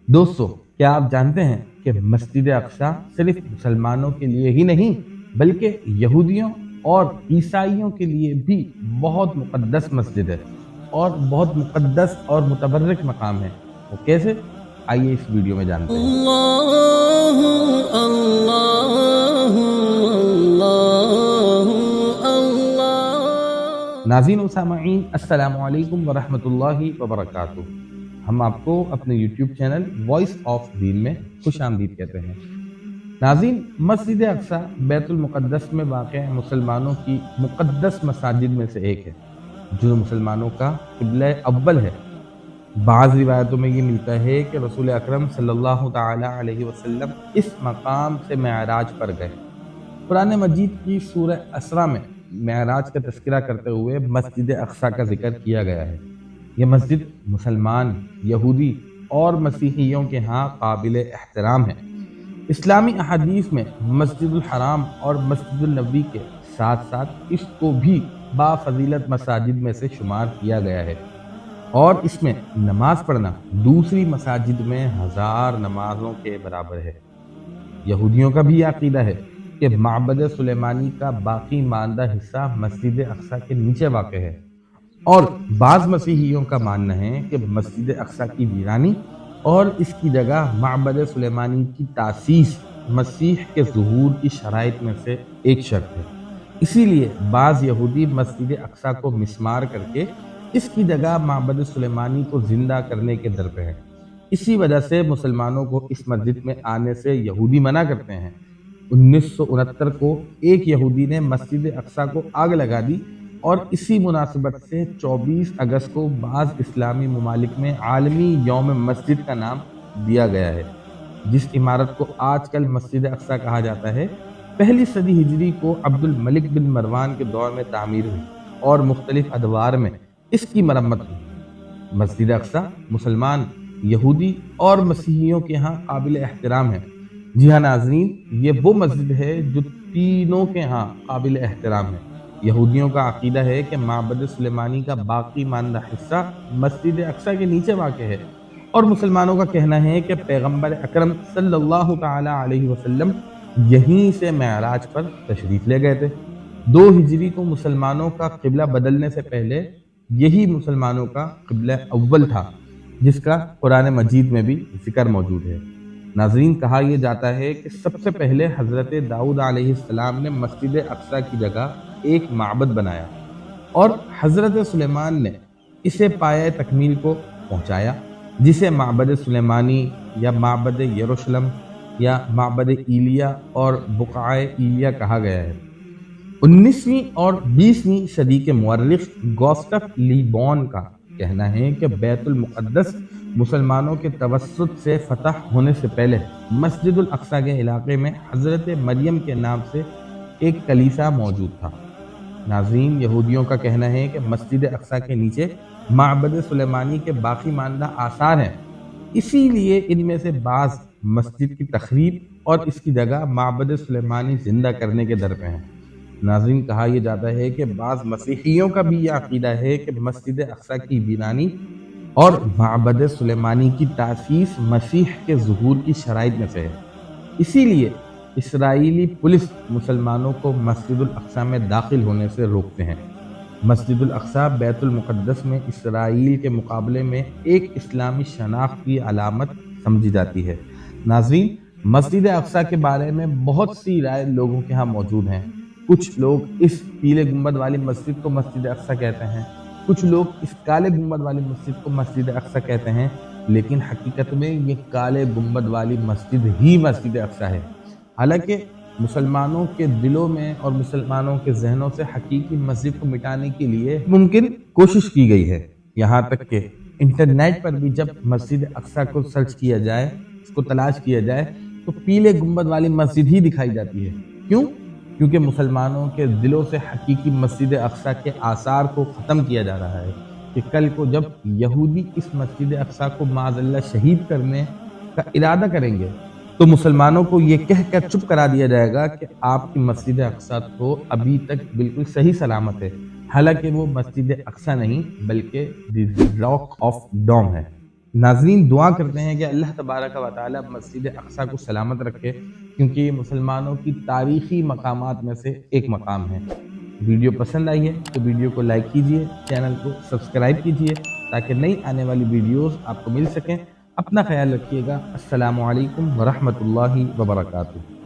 दोस्तों, क्या आप जानते हैं कि मस्जिद अक्सा सिर्फ मुसलमानों के लिए ही नहीं बल्कि यहूदियों और ईसाइयों के लिए भी बहुत मुक़द्दस मस्जिद है और बहुत मुक़द्दस और मुतबर्रक मकाम है। वो कैसे? आइए इस वीडियो में जानते हैं। अल्लाहु अल्लाहु अल्लाहु अल्लाह। नाज़रीन व सामईन, अस्सलामु अलैकुम व रहमतुल्लाहि व बरकातुहू। हम आपको अपने YouTube चैनल वॉइस ऑफ दीन में खुश आमदीद कहते हैं। नाज़रीन, मस्जिद अक्सा बैतुल मुक़द्दस में वाक़िअ मुसलमानों की मुक़द्दस मसाजिद में से एक है, जो मुसलमानों का क़िबला अव्वल है। बाज़ रिवायतों में ये मिलता है कि रसूल अकरम सल्लल्लाहु ताला अलैहि वसल्लम इस मकाम से मेराज पर गए। कुरान मजीद की सूरह असरा में मेराज का तज़किरा करते हुए मस्जिद अक्सा का जिक्र किया गया है। यह मस्जिद मुसलमान, यहूदी और मसीहियों के यहाँ काबिल एहतराम है। इस्लामी अहादीस में मस्जिदुल हराम और मस्जिदुल नबी के साथ साथ इसको भी बाफजीलत मसाजिद में से शुमार किया गया है और इसमें नमाज पढ़ना दूसरी मसाजिद में 1000 नमाजों के बराबर है। यहूदियों का भी अकीदा है कि माबद सुलेमानी का बाकी मानदा हिस्सा मस्जिद अक्सा के नीचे वाक़ है और बाज़ मसीहियों का मानना है कि मस्जिद अक्सा की वीरानी और इसकी जगह माबद सुलेमानी की तासीस मसीह के ज़ुहूर की शराइत में से एक शर्त है। इसीलिए बाज़ यहूदी मस्जिद अक्सा को मिस्मार करके इसकी जगह माबद सुलेमानी को ज़िंदा करने के दर पे है। इसी वजह से मुसलमानों को इस मस्जिद में आने से यहूदी मना करते हैं। 1969 को एक यहूदी ने मस्जिद अक्सा को आग लगा दी और इसी मुनासिबत से 24 अगस्त को बाज़ इस्लामी ममालिक में आलमी यौम मस्जिद का नाम दिया गया है। जिस इमारत को आजकल मस्जिद अक्सा कहा जाता है, पहली सदी हिजरी को अब्दुल मलिक बिन मरवान के दौर में तामीर हुई और मुख्तलिफ अदवार में इसकी मरम्मत हुई। मस्जिद अक्सा मुसलमान, यहूदी और मसीहियों के यहाँ काबिल एहतराम है। जी हाँ नाज़रीन, ये वो मस्जिद है जो तीनों के यहाँ काबिल एहतराम है। यहूदियों का अकीदा है कि माबद सुलेमानी का बाकी मानदा हिस्सा मस्जिद अक्सा के नीचे वाक़ है और मुसलमानों का कहना है कि पैगम्बर अकरम सल्लल्लाहु ताला अलैहि वसल्लम यहीं से मेराज पर तशरीफ़ ले गए थे। 2 हिजरी को मुसलमानों का क़िबला बदलने से पहले यही मुसलमानों का क़िबला अव्वल था, जिसका कुरान मजीद में भी जिक्र मौजूद है। नाज़रीन, कहा यह जाता है कि सबसे पहले हज़रत दाऊद अलैहिस्सलाम ने मस्जिद अक्सा की जगह एक माबद बनाया और हज़रत सुलेमान ने इसे पाया तकमील को पहुँचाया, जिसे माबद सुलेमानी या माबद यरूशलेम या माबद इलिया और बुक़ाए इलिया कहा गया है। 19वीं और 20वीं सदी के मुअर्रिख़ गुस्ताव ली बॉन का कहना है कि बैतुल मुक़द्दस मुसलमानों के तवस्सुत से फतह होने से पहले मस्जिदुल अक्सा के इलाके में हज़रत मरियम के नाम से एक कलीसा मौजूद था। नाज़रीन, यहूदियों का कहना है कि मस्जिद अक्सा के नीचे माबद सुलेमानी के बाकी मानदा आसार हैं, इसीलिए इनमें से बाज़ मस्जिद की तखरीब और इसकी जगह माबद सुलेमानी ज़िंदा करने के दर पे हैं। नाज़रीन, कहा यह जाता है कि बाज़ मसीहियों का भी यह अक़ीदा है कि मस्जिद अक्सा की वीरानी और माबद सुलेमानी की तासीस मसीह के ज़ुहूर की शराइत में से है। इसीलिए इसराइली पुलिस मुसलमानों को मस्जिदुल अक्सा में दाखिल होने से रोकते हैं। मस्जिदुल अक्सा बैतुल मुक़द्दस में इसराइल के मुकाबले में एक इस्लामी शनाख्त की अलामत समझी जाती है। नाज़रीन, मस्जिद अक्सा के बारे में बहुत सी राय लोगों के यहाँ मौजूद हैं। कुछ लोग इस पीले गुंबद वाली मस्जिद को मस्जिद अक्सा कहते हैं, कुछ लोग इस काले गुंबद वाली मस्जिद को मस्जिद अक्सा कहते हैं, लेकिन हकीकत में ये काले गुंबद वाली मस्जिद ही मस्जिद अक्सा है। हालांकि मुसलमानों के दिलों में और मुसलमानों के जहनों से हकीकी मस्जिद को मिटाने के लिए मुमकिन कोशिश की गई है। यहाँ तक कि इंटरनेट पर भी जब मस्जिद अक्सा को सर्च किया जाए, इसको तलाश किया जाए, तो पीले गुंबद वाली मस्जिद ही दिखाई जाती है। क्यों? क्योंकि मुसलमानों के दिलों से हकीकी मस्जिद अक्सा के आसार को ख़त्म किया जा रहा है कि कल को जब यहूदी इस मस्जिद अक्सा को माज़अल्लाह शहीद करने का इरादा करेंगे तो मुसलमानों को ये कह कर चुप करा दिया जाएगा कि आपकी मस्जिद अक्सा तो अभी तक बिल्कुल सही सलामत है, हालांकि वो मस्जिद अक्सा नहीं बल्कि द रॉक ऑफ डोम है। ناظرین دعا کرتے ہیں کہ اللہ تبارک و تعالی مسجد اقصی کو سلامت رکھے، کیونکہ یہ مسلمانوں کی تاریخی مقامات میں سے ایک مقام ہے۔ ویڈیو پسند آئی ہے تو ویڈیو کو لائک کیجئے، چینل کو سبسکرائب کیجئے تاکہ نئی آنے والی ویڈیوز آپ کو مل سکیں۔ اپنا خیال رکھیے گا۔ السلام علیکم ورحمۃ اللہ وبرکاتہ۔